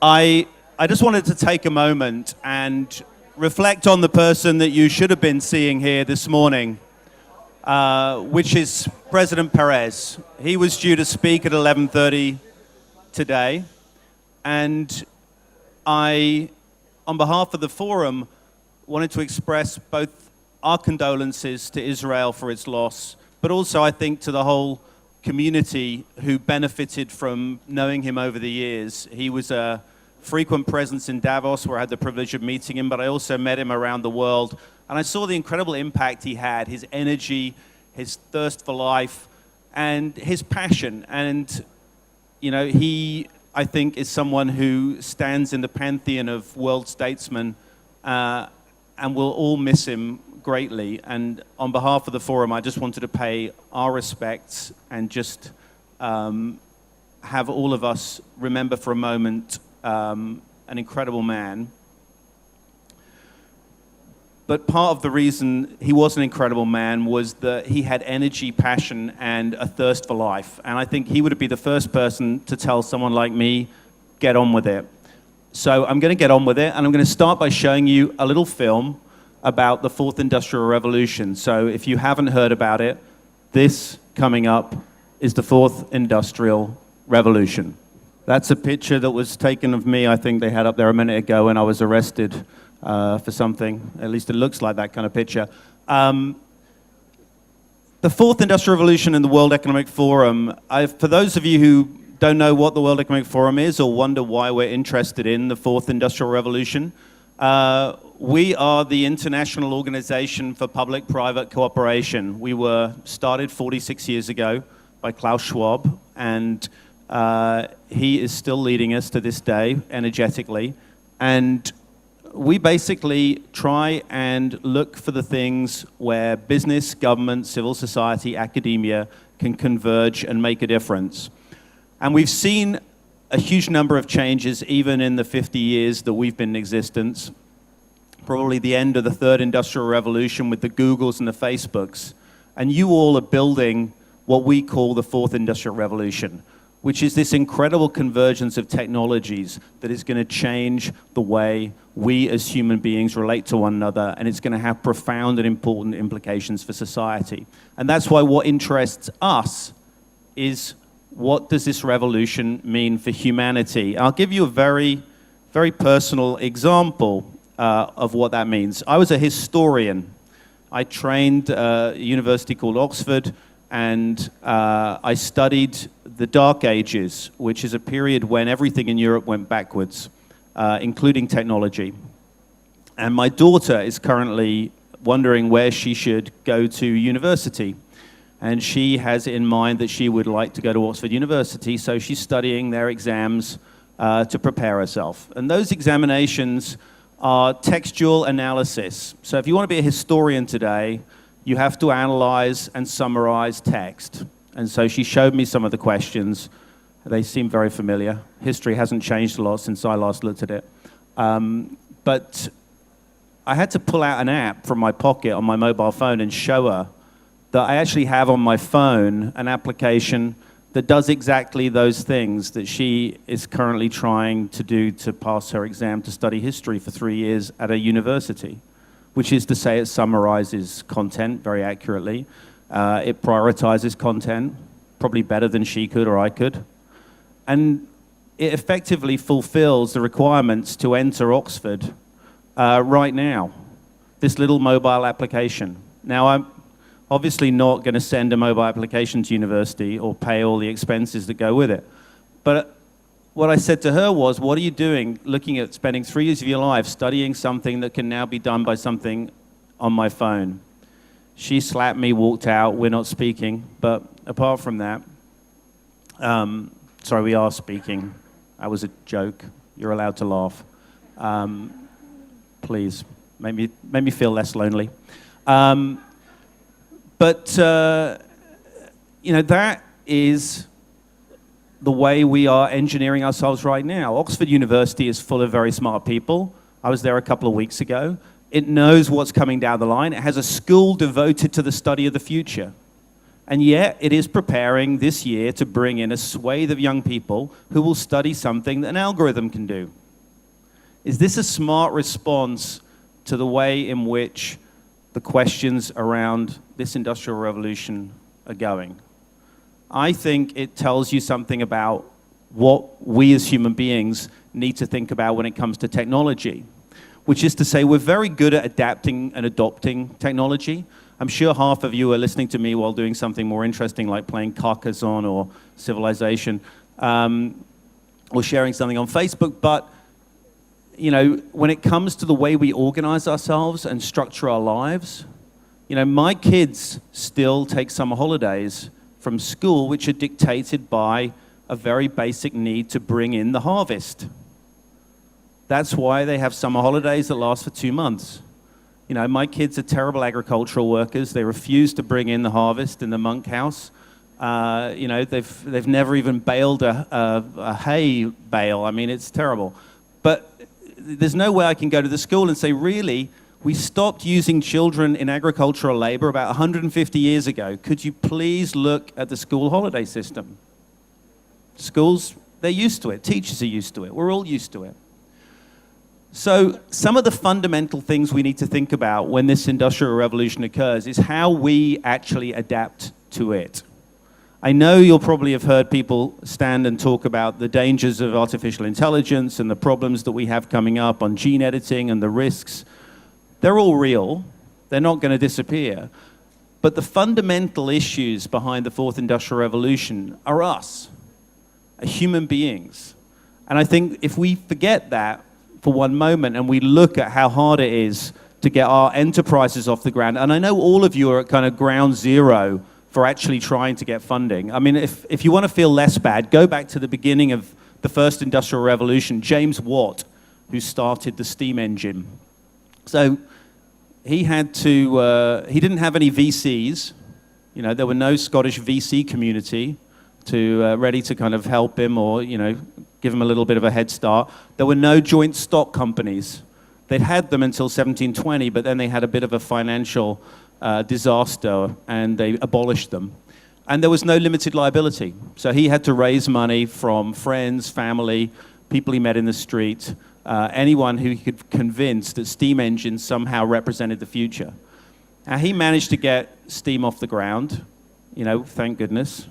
I just wanted to take a moment and reflect on the person that you should have been seeing here this morning, which is President Perez. He was due to speak at 11:30 today, and I, on behalf of the forum, wanted to express both our condolences to Israel for its loss, but also I think to the whole community who benefited from knowing him over the years. He was a frequent presence in Davos, where I had the privilege of meeting him, but I also met him around the world, and I saw the incredible impact he had, his energy, his thirst for life, and his passion. And, you know, he, I think, is someone who stands in the pantheon of world statesmen, and we'll all miss him greatly. And on behalf of the forum, I just wanted to pay our respects and just have all of us remember for a moment an incredible man. But part of the reason he was an incredible man was that he had energy, passion, and a thirst for life. And I think he would be the first person to tell someone like me, get on with it. So I'm going to get on with it, and I'm going to start by showing you a little film about the Fourth Industrial Revolution. So if you haven't heard about it, this coming up is the Fourth Industrial Revolution. That's a picture that was taken of me, I think they had up there a minute ago when I was arrested for something. At least it looks like that kind of picture. The Fourth Industrial Revolution in the World Economic Forum, for those of you who don't know what the World Economic Forum is or wonder why we're interested in the Fourth Industrial Revolution, we are the International Organization for Public-Private Cooperation. We were started 46 years ago by Klaus Schwab, and he is still leading us to this day energetically. And we basically try and look for the things where business, government, civil society, academia can converge and make a difference. And we've seen a huge number of changes even in the 50 years that we've been in existence. Probably the end of the third industrial revolution with the Googles and the Facebooks. And you all are building what we call the fourth industrial revolution, which is this incredible convergence of technologies that is going to change the way we as human beings relate to one another, and it's going to have profound and important implications for society. And that's why what interests us is, what does this revolution mean for humanity? I'll give you a very, very personal example of what that means. I was a historian. I trained at a university called Oxford, and I studied the Dark Ages, which is a period when everything in Europe went backwards, including technology. And my daughter is currently wondering where she should go to university. And she has in mind that she would like to go to Oxford University, so she's studying their exams to prepare herself. And those examinations are textual analysis. So if you want to be a historian today, you have to analyze and summarize text. And so she showed me some of the questions. They seem very familiar. History hasn't changed a lot since I last looked at it. But I had to pull out an app from my pocket on my mobile phone and show her that I actually have on my phone an application that does exactly those things that she is currently trying to do to pass her exam to study history for 3 years at a university, which is to say it summarizes content very accurately. It prioritizes content, probably better than she could or I could. And it effectively fulfills the requirements to enter Oxford right now, this little mobile application. Now, I'm obviously not going to send a mobile application to university or pay all the expenses that go with it. But what I said to her was, what are you doing looking at spending 3 years of your life studying something that can now be done by something on my phone? She slapped me, walked out, we're not speaking. But apart from that, sorry, we are speaking. That was a joke. You're allowed to laugh. Please, make me feel less lonely. But, you know, that is the way we are engineering ourselves right now. Oxford University is full of very smart people. I was there a couple of weeks ago. It knows what's coming down the line. It has a school devoted to the study of the future. And yet it is preparing this year to bring in a swathe of young people who will study something that an algorithm can do. Is this a smart response to the way in which the questions around this industrial revolution are going? I think it tells you something about what we as human beings need to think about when it comes to technology, which is to say we're very good at adapting and adopting technology. I'm sure half of you are listening to me while doing something more interesting like playing Carcassonne or Civilization, or sharing something on Facebook. But you know, when it comes to the way we organize ourselves and structure our lives, you know, my kids still take summer holidays from school, which are dictated by a very basic need to bring in the harvest. That's why they have summer holidays that last for 2 months. You know, my kids are terrible agricultural workers. They refuse to bring in the harvest in the Monck house. You know, they've never even baled a hay bale. I mean, it's terrible. But there's no way I can go to the school and say, really, we stopped using children in agricultural labor about 150 years ago. Could you please look at the school holiday system? Schools, they're used to it. Teachers are used to it. We're all used to it. So some of the fundamental things we need to think about when this industrial revolution occurs is how we actually adapt to it. I know you'll probably have heard people stand and talk about the dangers of artificial intelligence and the problems that we have coming up on gene editing and the risks. They're all real. They're not going to disappear. But the fundamental issues behind the fourth industrial revolution are us, human beings. And I think if we forget that for one moment and we look at how hard it is to get our enterprises off the ground, and I know all of you are at kind of ground zero for actually trying to get funding. I mean, if you want to feel less bad, go back to the beginning of the first industrial revolution, James Watt, who started the steam engine. So he had to, he didn't have any VCs. You know, there were no Scottish VC community ready to kind of help him or, you know, give him a little bit of a head start. There were no joint stock companies. They'd had them until 1720, but then they had a bit of a financial disaster and they abolished them. And there was no limited liability. So he had to raise money from friends, family, people he met in the street, anyone who he could convince that steam engines somehow represented the future. Now, he managed to get steam off the ground, you know, thank goodness.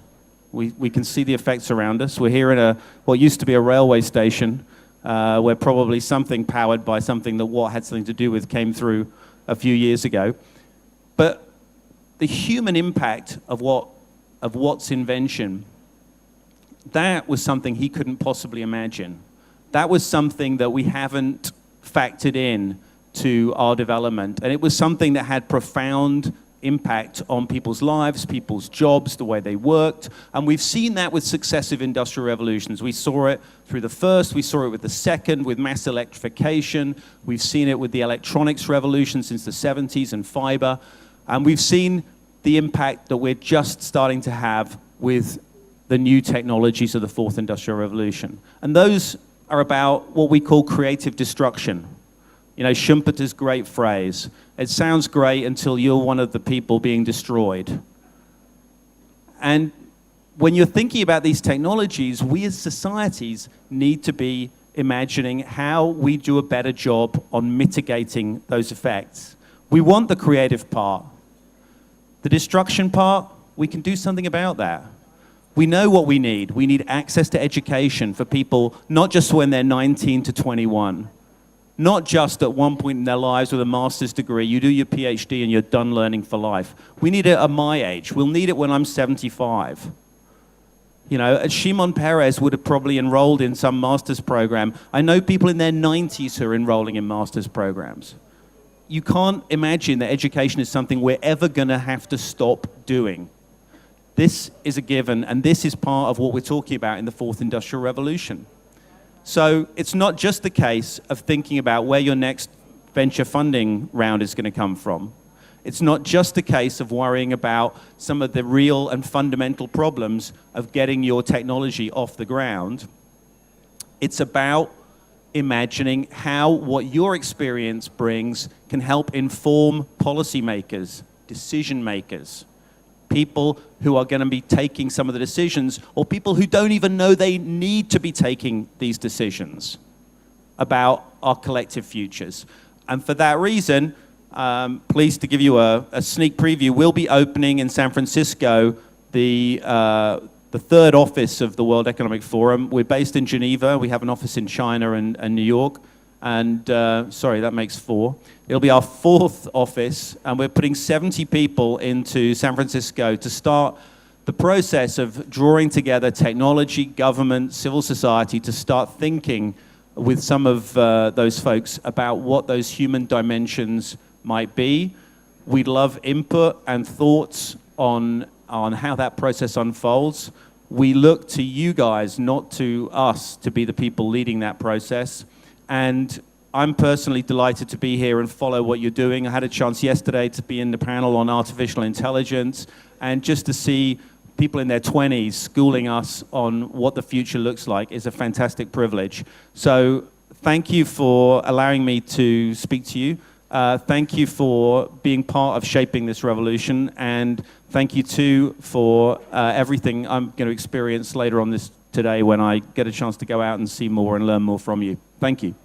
We can see the effects around us. We're here in what used to be a railway station, where probably something powered by something that Watt had something to do with came through a few years ago. But the human impact of Watt's invention, that was something he couldn't possibly imagine. That was something that we haven't factored in to our development. And it was something that had profound impact on people's lives, people's jobs, the way they worked. And we've seen that with successive industrial revolutions. We saw it through the first, we saw it with the second, with mass electrification. We've seen it with the electronics revolution since the 70s and fiber. And we've seen the impact that we're just starting to have with the new technologies of the fourth industrial revolution. And those are about what we call creative destruction. You know, Schumpeter's great phrase, it sounds great until you're one of the people being destroyed. And when you're thinking about these technologies, we as societies need to be imagining how we do a better job on mitigating those effects. We want the creative part. The destruction part, we can do something about that. We know what we need. We need access to education for people, not just when they're 19 to 21. Not just at one point in their lives with a master's degree, you do your PhD and you're done learning for life. We need it at my age. We'll need it when I'm 75. You know, Shimon Peres would have probably enrolled in some master's program. I know people in their 90s who are enrolling in master's programs. You can't imagine that education is something we're ever going to have to stop doing. This is a given, and this is part of what we're talking about in the fourth industrial revolution. So it's not just the case of thinking about where your next venture funding round is going to come from. It's not just a case of worrying about some of the real and fundamental problems of getting your technology off the ground. It's about imagining how what your experience brings can help inform policymakers, decision makers, people who are going to be taking some of the decisions, or people who don't even know they need to be taking these decisions about our collective futures. And for that reason, pleased to give you a sneak preview. We'll be opening in San Francisco the third office of the World Economic Forum. We're based in Geneva. We have an office in China and New York. And sorry, that makes 4. It'll be our 4th office, and we're putting 70 people into San Francisco to start the process of drawing together technology, government, civil society to start thinking with some of those folks about what those human dimensions might be. We'd love input and thoughts on how that process unfolds. We look to you guys, not to us, to be the people leading that process. And I'm personally delighted to be here and follow what you're doing. I had a chance yesterday to be in the panel on artificial intelligence, and just to see people in their 20s schooling us on what the future looks like is a fantastic privilege. So thank you for allowing me to speak to you. Thank you for being part of shaping this revolution, and thank you too for everything I'm going to experience later on today when I get a chance to go out and see more and learn more from you. Thank you.